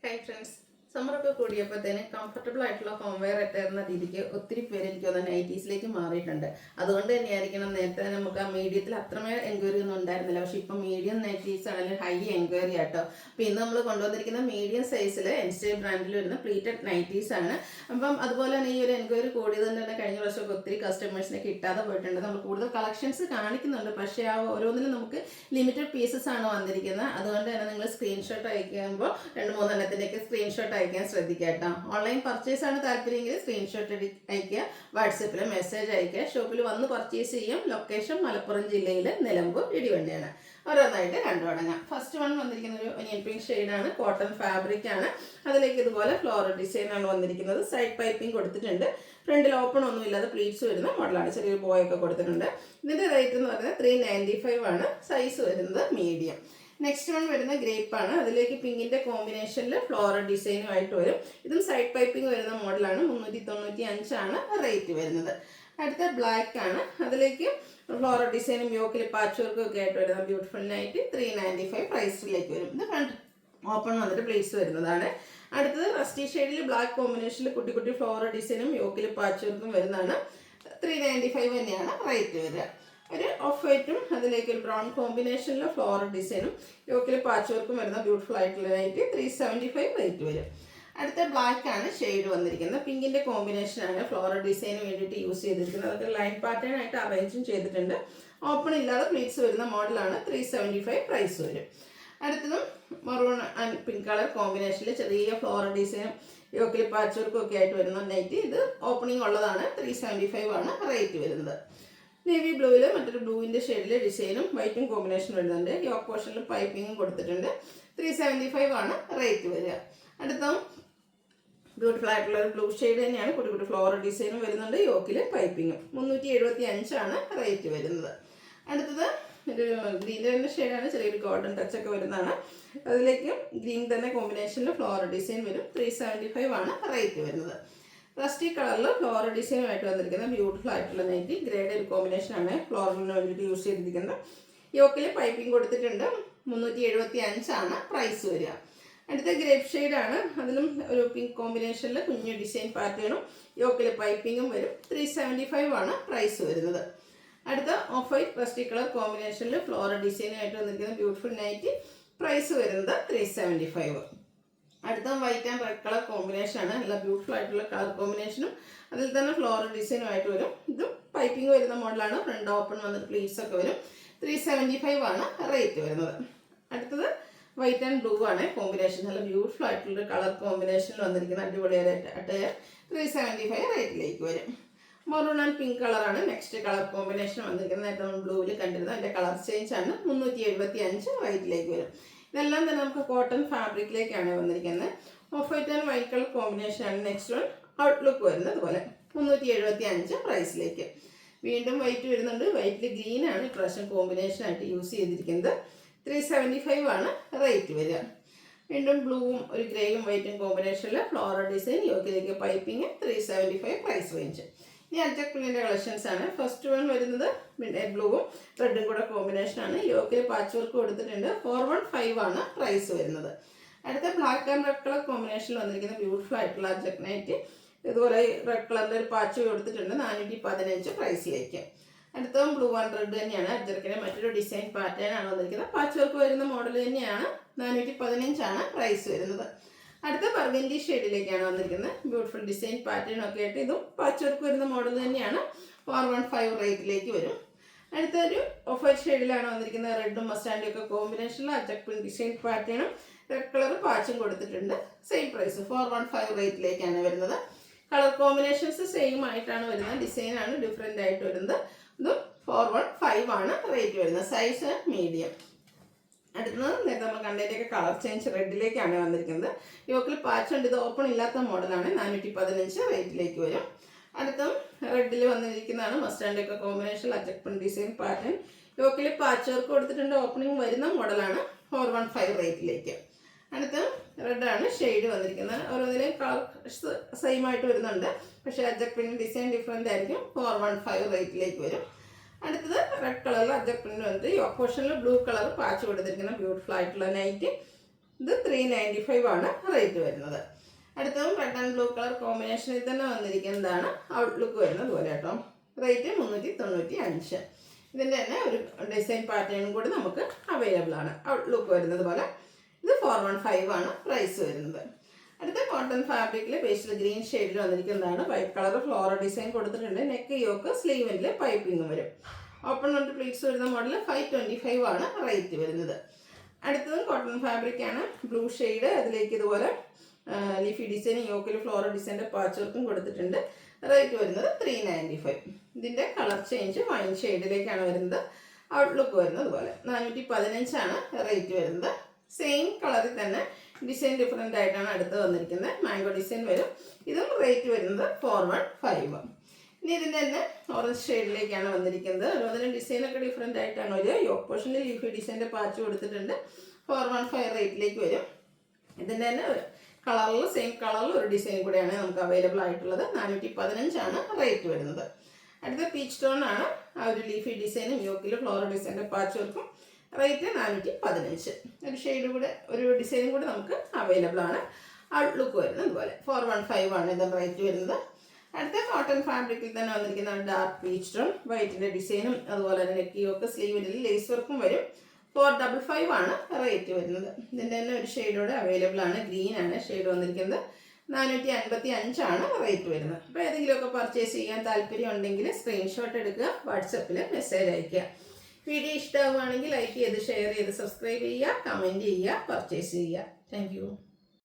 Hi friends, സമ്മറൊക്കെ കൂടിയപ്പോഴത്തേന് comfortable ആയിട്ടുള്ള home wear എന്ന രീതിക്ക് ഒത്തിരി പേര് എനിക്ക് തോന്നുന്നു നൈറ്റീസിലേക്ക് മാറിയിട്ടുണ്ട്. അതുകൊണ്ട് തന്നെയായിരിക്കണം നേരത്തെ നമുക്ക് ആ മീഡിയത്തിൽ അത്രമേൽ എൻക്വയറി ഒന്നും ഉണ്ടായിരുന്നില്ല. പക്ഷേ ഇപ്പം മീഡിയം നൈറ്റീസ് ആണെങ്കിലും ഹൈ എൻക്വയറി ആട്ടോ. അപ്പോൾ ഇന്ന് നമ്മൾ കൊണ്ടുവന്നിരിക്കുന്ന മീഡിയം സൈസിൽ എൻസ്റ്റൈൽ ബ്രാൻഡിൽ വരുന്ന പ്ലീറ്റഡ് നൈറ്റീസ് ആണ്. അപ്പം അതുപോലെ തന്നെ ഈ ഒരു എൻക്വയറി കൂടിയത് തന്നെ കഴിഞ്ഞ വർഷമൊക്കെ ഒത്തിരി കസ്റ്റമേഴ്സിനെ കിട്ടാതെ പോയിട്ടുണ്ട്. നമ്മൾ കൂടുതൽ കളക്ഷൻസ് കാണിക്കുന്നുണ്ട്, പക്ഷേ ആ ഓരോന്നിലും നമുക്ക് ലിമിറ്റഡ് പീസസ് ആണ് വന്നിരിക്കുന്നത്. അതുകൊണ്ട് തന്നെ നിങ്ങൾ സ്ക്രീൻഷോട്ട് അയക്കുമ്പോൾ 2-3 സ്ക്രീൻഷോട്ട് അയക്കാൻ ശ്രദ്ധിക്കുക കേട്ടോ. ഓൺലൈൻ പർച്ചേസ് ആണ് താല്പര്യമെങ്കിൽ സ്ക്രീൻഷോട്ട് അയക്കുക, വാട്സപ്പിൽ മെസ്സേജ് അയക്കുക. ഷോപ്പിൽ വന്ന് പർച്ചേസ് ചെയ്യും. ലൊക്കേഷൻ മലപ്പുറം ജില്ലയിൽ നിലമ്പൂർ ഇടിവണ്ടിയാണ്. ഓരോന്നായിട്ട് കണ്ടു തുടങ്ങാം. ഫസ്റ്റ് വൺ വന്നിരിക്കുന്ന ഒരു ഒനിയൻ പിങ്ക് ഷെയ്ഡാണ്, കോട്ടൺ ഫാബ്രിക് ആണ്. അതിലേക്ക് ഇതുപോലെ ഫ്ലോറൽ ഡിസൈൻ ആണ് വന്നിരിക്കുന്നത്. സൈഡ് പൈപ്പിംഗ് കൊടുത്തിട്ടുണ്ട്. ഫ്രണ്ടിൽ ഓപ്പൺ ഒന്നും ഇല്ലാതെ പ്ലീറ്റ്സ് വരുന്ന മോഡലാണ്. ചെറിയൊരു ബോയൊക്കെ കൊടുത്തിട്ടുണ്ട്. ഇതിൻ്റെ റേറ്റ് എന്ന് പറയുന്നത് 395 ആണ്. സൈസ് വരുന്നത് മീഡിയം. നെക്സ്റ്റ് വൺ വരുന്ന ഗ്രേപ്പ് ആണ്. അതിലേക്ക് പിങ്കിന്റെ കോമ്പിനേഷനിൽ ഫ്ലോറൽ ഡിസൈനുമായിട്ട് വരും. ഇതും സൈഡ് പൈപ്പിംഗ് വരുന്ന മോഡലാണ്. 395 ആണ് റേറ്റ് വരുന്നത്. അടുത്ത ബ്ലാക്ക് ആണ്. അതിലേക്ക് ഫ്ലോറൽ ഡിസൈനും യോക്കിൽ പാച്ച് വർക്കും ഒക്കെ ആയിട്ട് വരുന്ന ബ്യൂട്ടിഫുൾ നൈറ്റ് 395 പ്രൈസിലേക്ക് വരും. ഇത് ഫ്രണ്ട് ഓപ്പൺ വന്നിട്ട് പ്ലേസ് വരുന്നതാണ്. അടുത്തത് റസ്റ്റി ഷെയ്ഡിൽ ബ്ലാക്ക് കോമ്പിനേഷനിൽ കുട്ടി കുട്ടി ഫ്ലോറൽ ഡിസൈനും യോക്കിൽ പാച്ച് വർക്കും വരുന്നതാണ്. 395 തന്നെയാണ് റേറ്റ് വരിക. ഒരു ഓഫ് വൈറ്റും അതിലേക്ക് ഒരു ബ്രൗൺ കോമ്പിനേഷനിൽ ഫ്ലോറൽ ഡിസൈനും യോക്കിൽ പാച്ച് വർക്കും വരുന്ന ബ്യൂട്ടിഫുൾ ആയിട്ടുള്ള നൈറ്റ് 375 റേറ്റ് വരും. അടുത്ത ബ്ലാക്ക് ആണ് ഷെയ്ഡ് വന്നിരിക്കുന്നത്. പിങ്കിന്റെ കോമ്പിനേഷൻ ആണ് ഫ്ലോറൽ ഡിസൈന് വേണ്ടിയിട്ട് യൂസ് ചെയ്തിരിക്കുന്നത്. അതൊക്കെ ലൈൻ പാറ്റേൺ ആയിട്ട് അറേഞ്ചും ചെയ്തിട്ടുണ്ട്. ഓപ്പൺ ഇല്ലാതെ പ്ലീറ്റ്സ് വരുന്ന മോഡലാണ്. 375 പ്രൈസ് വരും. അടുത്തതും മറൂൺ ആൻഡ് പിങ്ക് കളർ കോമ്പിനേഷനിൽ ചെറിയ ഫ്ലോറൽ ഡിസൈനും യോക്കിൽ പാച്ച് വർക്കും ഒക്കെ ആയിട്ട് വരുന്ന നൈറ്റ്. ഇത് ഓപ്പണിംഗ് ഉള്ളതാണ്. 375 ആണ് റേറ്റ് വരുന്നത്. നേവി ബ്ലൂവിൽ മറ്റൊരു ബ്ലൂവിൻ്റെ ഷെയ്ഡിൽ ഡിസൈനും വൈറ്റും കോമ്പിനേഷൻ വരുന്നുണ്ട്. യോക്ക് പോർഷനിൽ പൈപ്പിങ്ങും കൊടുത്തിട്ടുണ്ട്. 375 ആണ് റേറ്റ് വരിക. അടുത്ത ബ്യൂട്ടിഫുൾ ആയിട്ടുള്ള ഒരു ബ്ലൂ ഷെയ്ഡ് തന്നെയാണ്. കുട്ടി കുട്ടി ഫ്ലോറൽ ഡിസൈനും വരുന്നുണ്ട്. യോക്കിൽ പൈപ്പിങ്ങും 375 ആണ് റേറ്റ് വരുന്നത്. അടുത്തത് ഒരു ഗ്രീൻ്റെ തന്നെ ഷെയ്ഡാണ്. ചെറിയൊരു ഗോൾഡൻ ടച്ചൊക്കെ വരുന്നതാണ്. അതിലേക്ക് ഗ്രീൻ തന്നെ കോമ്പിനേഷനിൽ ഫ്ലോറൽ ഡിസൈൻ വരും. 375 ആണ് റേറ്റ് വരുന്നത്. റസ്റ്റി കളറിൽ ഫ്ലോറൽ ഡിസൈനുമായിട്ട് വന്നിരിക്കുന്ന ബ്യൂട്ടിഫുൾ ആയിട്ടുള്ള നൈറ്റി. ഗ്രേഡ് ഒരു കോമ്പിനേഷനാണ് ഫ്ലോറലിന് വേണ്ടിയിട്ട് യൂസ് ചെയ്തിരിക്കുന്നത്. യോക്കിൽ പൈപ്പിംഗ് കൊടുത്തിട്ടുണ്ട്. 375 ആണ് പ്രൈസ് വരിക. അടുത്ത ഗ്രേപ്പ് ഷെയ്ഡാണ്. അതിലും ഒരു പിങ്ക് കോമ്പിനേഷനിൽ കുഞ്ഞു ഡിസൈൻ പാറ്റേണും യോക്കിൽ പൈപ്പിങ്ങും വരും. 375 ആണ് പ്രൈസ് വരുന്നത്. അടുത്ത ഓഫ് വൈറ്റ് റസ്റ്റി കളർ കോമ്പിനേഷനിൽ ഫ്ലോറൽ ഡിസൈനുമായിട്ട് വന്നിരിക്കുന്ന ബ്യൂട്ടിഫുൾ നൈറ്റി. പ്രൈസ് വരുന്നത് 375. അടുത്ത വൈറ്റ് ആൻഡ് റെഡ് കളർ കോമ്പിനേഷനാണ്. നല്ല ബ്യൂട്ടിഫുൾ ആയിട്ടുള്ള കളർ കോമ്പിനേഷനും അതിൽ തന്നെ ഫ്ലോറൽ ഡിസൈനുമായിട്ട് വരും. ഇതും പൈപ്പിംഗ് വരുന്ന മോഡലാണ്. ഫ്രണ്ട് ഓപ്പൺ വന്നിട്ട് പ്ലീറ്റ്സ് ഒക്കെ വരും. 375 ആണ് റേറ്റ് വരുന്നത്. അടുത്തത് വൈറ്റ് ആൻഡ് ബ്ലൂ ആണ് കോമ്പിനേഷൻ. നല്ല ബ്യൂട്ടിഫുൾ ആയിട്ടുള്ള കളർ കോമ്പിനേഷനിൽ വന്നിരിക്കുന്ന അടിപൊളിയായിട്ട് അട്ടയർ 375 റേറ്റിലേക്ക് വരും. മറൂൺ ആൻഡ് പിങ്ക് കളറാണ് നെക്സ്റ്റ് കളർ കോമ്പിനേഷൻ വന്നിരിക്കുന്നത്. നേരത്തെ നമ്മൾ ബ്ലൂവിൽ കണ്ടിരുന്നത്. അതിൻ്റെ കളർ ചേഞ്ച് ആണ്. 375 റേറ്റിലേക്ക് വരും. ഇതെല്ലാം തന്നെ നമുക്ക് കോട്ടൺ ഫാബ്രിക്കിലേക്കാണ് വന്നിരിക്കുന്നത്. Of white and white colour കോമ്പിനേഷനാണ് നെക്സ്റ്റ് വൺ. ഔട്ട്ലുക്ക് വരുന്നത് അതുപോലെ 375 പ്രൈസിലേക്ക്. വീണ്ടും വൈറ്റ് വരുന്നുണ്ട്. വൈറ്റിൽ ഗ്രീൻ ആണ് ഇപ്രാവശ്യം കോമ്പിനേഷനായിട്ട് യൂസ് ചെയ്തിരിക്കുന്നത്. 375 ആണ് റേറ്റ് വരിക. വീണ്ടും ബ്ലൂവും ഒരു ഗ്രേയും വൈറ്റും കോമ്പിനേഷനിൽ ഫ്ലോറൽ ഡിസൈൻ യോക്കിലേക്ക് പൈപ്പിംഗ് 375 പ്രൈസ് റേഞ്ച്. ഇനി അജക് പ്രിന്റിന്റെ കളക്ഷൻസ് ആണ്. ഫസ്റ്റ് വൺ വരുന്നത് മിഡ്നൈറ്റ് ബ്ലൂവും റെഡും കൂടെ കോമ്പിനേഷനാണ്. യോക്കിൽ പാച്ച് വർക്ക് കൊടുത്തിട്ടുണ്ട്. 415 ആണ് പ്രൈസ് വരുന്നത്. അടുത്ത ബ്ലാക്ക് ആൻഡ് റെഡ് കളർ കോമ്പിനേഷനിൽ വന്നിരിക്കുന്ന ബ്യൂട്ടിഫുൾ ആയിട്ടുള്ള അജക് നൈറ്റ്. ഇതുപോലെ റെഡ് കളറിൻ്റെ ഒരു പാച്ച് കൊടുത്തിട്ടുണ്ട്. 415 പ്രൈസിലേക്ക്. അടുത്തതും ബ്ലൂ ആൻഡ് റെഡ് തന്നെയാണ്. അജർക്കിൻ്റെ മറ്റൊരു ഡിസൈൻ പാറ്റേൺ ആണ് വന്നിരിക്കുന്നത്. പാച്ച് വർക്ക് വരുന്ന മോഡൽ തന്നെയാണ്. 415 ആണ് പ്രൈസ് വരുന്നത്. അടുത്ത ബർഗൻഡി ഷെയ്ഡിലേക്കാണ് വന്നിരിക്കുന്നത്. ബ്യൂട്ടിഫുൾ ഡിസൈൻ പാറ്റേൺ ഒക്കെ ആയിട്ട് ഇതും പാച്ച് വർക്ക് വരുന്ന മോഡൽ തന്നെയാണ്. 415 റേറ്റിലേക്ക് വരും. അടുത്തൊരു ഓഫ് വൈറ്റ് ഷെയ്ഡിലാണ് വന്നിരിക്കുന്നത്. റെഡും മസ്റ്റാൻഡും ഒക്കെ കോമ്പിനേഷനിൽ അജക് പ്രിന്റ് ഡിസൈൻ പാറ്റേണും റെഡ് കളർ പാച്ചും കൊടുത്തിട്ടുണ്ട്. സെയിം പ്രൈസ് 415 റേറ്റിലേക്കാണ് വരുന്നത്. കളർ കോമ്പിനേഷൻസ് സെയിം ആയിട്ടാണ് വരുന്നത്. ഡിസൈനാണ് ഡിഫറെൻ്റ് ആയിട്ട് വരുന്നത്. ഇതും 415 ആണ് റേറ്റ് വരുന്നത്. Size medium. അടുത്തത് നേരത്തെ നമ്മൾ കണ്ടതിൻ്റെയൊക്കെ കളർ ചേഞ്ച് റെഡിലേക്കാണ് വന്നിരിക്കുന്നത്. യോക്കിൽ പാച്ച് ഉണ്ട്. ഇത് ഓപ്പൺ ഇല്ലാത്ത മോഡലാണ്. 415 റേറ്റിലേക്ക് വരും. അടുത്തും റെഡിൽ വന്നിരിക്കുന്നതാണ്. മസ്റ്റാൻഡൊക്കെ combination Ajrakh print design pattern. യോക്കിൽ പാച്ച് വർക്ക് കൊടുത്തിട്ടുണ്ട്. ഓപ്പണിംഗ് വരുന്ന മോഡലാണ്. 415 റേറ്റിലേക്ക്. അടുത്ത റെഡാണ് ഷെയ്ഡ് വന്നിരിക്കുന്നത്. ഓരോന്നിലെയും കളർ സെയിം ആയിട്ട് വരുന്നുണ്ട്. പക്ഷേ അജക് പ്രിന്റ് ഡിസൈൻ ഡിഫറെൻ്റ് ആയിരിക്കും. 415 റേറ്റിലേക്ക് വരും. അടുത്തത് റെഡ് കളറിൽ അജക് പ്രിന്റ് വന്നിട്ട് യോക്ക് പോർഷനിൽ ബ്ലൂ കളർ പാച്ച് കൊടുത്തിരിക്കുന്ന ബ്യൂട്ടിഫുൾ ആയിട്ടുള്ള നൈറ്റ് ഇത് 395 ആണ് റേറ്റ് വരുന്നത്. അടുത്തതും റെഡ് ആൻഡ് ബ്ലൂ കളർ കോമ്പിനേഷനിൽ തന്നെ വന്നിരിക്കുന്നതാണ് ഔട്ട്ലുക്ക് വരുന്നത് പോലെ കേട്ടോ. റേറ്റ് 395. ഇതിൻ്റെ തന്നെ ഒരു ഡിസൈൻ പാറ്റേണും കൂടി നമുക്ക് അവൈലബിൾ ആണ്. ഔട്ട്ലുക്ക് വരുന്നത് പോലെ ഇത് 415 ആണ് പ്രൈസ് വരുന്നത്. അടുത്ത കോട്ടൺ ഫാബ്രിക്കിൽ പേസ്റ്റൽ ഗ്രീൻ ഷെയ്ഡിൽ വന്നിരിക്കുന്നതാണ്. വൈറ്റ് കളർ ഫ്ലോറൽ ഡിസൈൻ കൊടുത്തിട്ടുണ്ട്. നെക്ക് യോക്ക് സ്ലീവിൽ പൈപ്പിംഗ് വരും. ഓപ്പൺ കൊണ്ട് പ്ലീറ്റ്സ് വരുന്ന മോഡൽ 525 ആണ് റേറ്റ് വരുന്നത്. അടുത്തതും കോട്ടൺ ഫാബ്രിക് ആണ്. ബ്ലൂ ഷെയ്ഡ്, അതിലേക്ക് ഇതുപോലെ ലീഫി ഡിസൈൻ, യോക്കിൽ ഫ്ലോറൽ ഡിസൈൻ്റെ പാച്ച് വർക്കും കൊടുത്തിട്ടുണ്ട്. റേറ്റ് വരുന്നത് 395. ഇതിൻ്റെ കളർ ചേഞ്ച് വൈൻ ഷെയ്ഡിലേക്കാണ് വരുന്നത്. ഔട്ട്ലുക്ക് വരുന്നത് പോലെ 415 ആണ് റേറ്റ് വരുന്നത്. സെയിം കളറിൽ തന്നെ ഡിസൈൻ ഡിഫറെൻ്റ് ആയിട്ടാണ് അടുത്ത് വന്നിരിക്കുന്നത്. മാംഗോ ഡിസൈൻ വരും. ഇതും റേറ്റ് വരുന്നത് 415. ഇനി ഇതിൻ്റെ തന്നെ ഓറഞ്ച് ഷെയ്ഡിലേക്കാണ് വന്നിരിക്കുന്നത്. അതുപോലെ ഡിസൈനൊക്കെ ഡിഫറെൻ്റ് ആയിട്ടാണ് വരിക. യോക്ക് പോർഷനിൽ ലീഫി ഡിസൈൻ്റെ പാച്ച് കൊടുത്തിട്ടുണ്ട്. 415 റേറ്റിലേക്ക് വരും. ഇതിൻ്റെ തന്നെ കളറിൽ സെയിം കളറിൽ ഒരു ഡിസൈൻ കൂടെയാണ് നമുക്ക് അവൈലബിൾ ആയിട്ടുള്ളത്. 415 ആണ് റേറ്റ് വരുന്നത്. അടുത്ത പീച്ച് ടോൺ ആണ്. ആ ഒരു ലീഫി ഡിസൈനും യോക്കിൽ ഫ്ലോറൽ ഡിസൈൻ്റെ പാച്ച് വർക്കും. റേറ്റ് 415. ഒരു ഷെയ്ഡ് കൂടെ ഒരു ഡിസൈനും കൂടെ നമുക്ക് അവൈലബിൾ ആണ്. ഔട്ട്ലുക്ക് വരുന്നത് അതുപോലെ 415 ആണ് ഇതിൻ്റെ റേറ്റ് വരുന്നത്. അടുത്ത കോട്ടൺ ഫാബ്രിക്കിൽ തന്നെ വന്നിരിക്കുന്ന ഡാർക്ക് പീച്ച് ടോൺ, വൈറ്റിൻ്റെ ഡിസൈനും അതുപോലെ തന്നെ നെക്ക് യോക്ക് സ്ലീവിൽ ലേസ് വർക്കും വരും. 455 ആണ് റേറ്റ് വരുന്നത്. ഇതിൻ്റെ തന്നെ ഒരു ഷെയ്ഡോടെ അവൈലബിൾ ആണ്. ഗ്രീൻ ആണ് ഷെയ്ഡ് വന്നിരിക്കുന്നത്. 455 ആണ് റേറ്റ് വരുന്നത്. അപ്പോൾ ഏതെങ്കിലുമൊക്കെ പർച്ചേസ് ചെയ്യാൻ താല്പര്യം ഉണ്ടെങ്കിൽ സ്ക്രീൻഷോട്ട് എടുക്കുക, വാട്സപ്പിൽ മെസ്സേജ് അയയ്ക്കുക. വീഡിയോ ഇഷ്ടമാവുകയാണെങ്കിൽ ലൈക്ക് ചെയ്ത് ഷെയർ ചെയ്ത് സബ്സ്ക്രൈബ് ചെയ്യുക, കമൻറ്റ് ചെയ്യുക, പർച്ചേസ് ചെയ്യുക. താങ്ക്